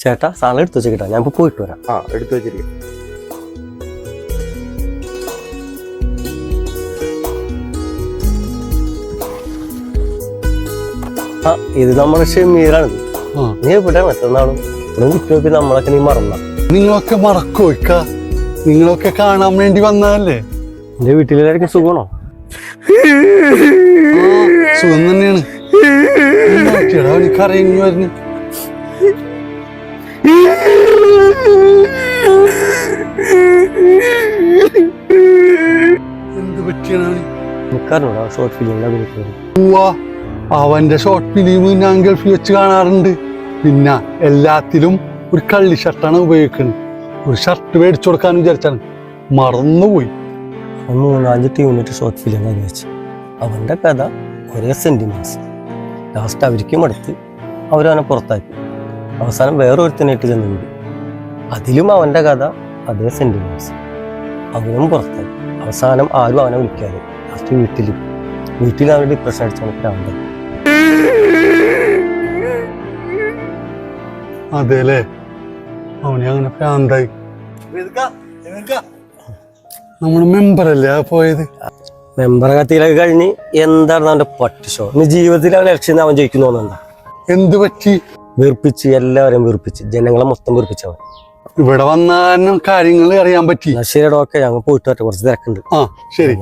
ചേട്ടാ സാധനം എടുത്തു വെച്ചിട്ടാ ഞാൻ ഇപ്പൊ പോയിട്ട് വരാം. എടുത്തു വെച്ചിരിക്കും. ഇത് നമ്മുടെ ഷമീറാണ്. നീ എവിടെ മറ്റന്നാളും കുട്ടികൾക്ക് നമ്മളൊക്കെ നീ മറന്ന. നിങ്ങളൊക്കെ മറക്കോക്ക, നിങ്ങളൊക്കെ കാണാൻ വേണ്ടി വന്നതല്ലേ. എന്റെ വീട്ടിലെല്ലാവർക്കും സുഖമാണോ? സുഖം തന്നെയാണ്. കരഞ്ഞു വരുന്നു. എന്ത് പറ്റിയാണ്? നിക്കാറുണ്ടോ ഷോർട്ട് ഫിലിമിന്റെ അഭിനയിക്കുന്നത്? അവന്റെ ഷോർട്ട് ഫിലിം ഞാൻ ഗൾഫിൽ വെച്ച് കാണാറുണ്ട്. പിന്നെ എല്ലാത്തിലും ഒരു കള്ളി ഷർട്ടാണ് ഉപയോഗിക്കുന്നത്. ഒരു ഷർട്ട് മേടിച്ചു കൊടുക്കാൻ വിചാരിച്ചാണ്, മറന്നുപോയി. 3-5 യൂണിറ്റ് ഷോർട്ട് ഫിലിം അഭിനയിച്ചു. അവന്റെ കഥ ഒരേ സെന്റിമെന്റ്സ്. ലാസ്റ്റ് അവർക്കും അടുത്ത് അവരവനെ പുറത്താക്കി. അവസാനം വേറൊരുത്തനായിട്ട് ചെന്നു. അതിലും അവന്റെ കഥ അതേ സെന്റിമെന്റ്സ്. അവനും പുറത്താക്കി. അവസാനം ആരും അവനെ വിളിക്കാതെ ലാസ്റ്റ് വീട്ടിൽ അവന് ഡിപ്രഷൻ അടിച്ചാണ് പ്രാന്തം. അതെല്ലേ, അവനെ അങ്ങനെ പ്രാന്തായി. നമ്മുടെ മെമ്പറല്ലേ പോയത്? മെമ്പർ കത്തിയിലൊക്കെ കഴിഞ്ഞ് എന്തായിരുന്നു അവന്റെ പട്ടി ഷോ. ഇനി ജീവിതത്തിൽ അവൻ ഇലക്ഷൻ അവൻ ജയിക്കുന്നു തോന്നുന്നുണ്ടോ? എന്ത് പറ്റി? വീർപ്പിച്ച്, എല്ലാവരെയും വീർപ്പിച്ച്, ജനങ്ങളെ മൊത്തം വീർപ്പിച്ചവൻ. ഇവിടെ വന്നാലും കാര്യങ്ങൾ അറിയാൻ പറ്റി. ശരിയുടെ ഓക്കെ, ഞങ്ങൾ പോയിട്ട് വരട്ടെ, കുറച്ച് തിരക്കുണ്ട്. ശരി.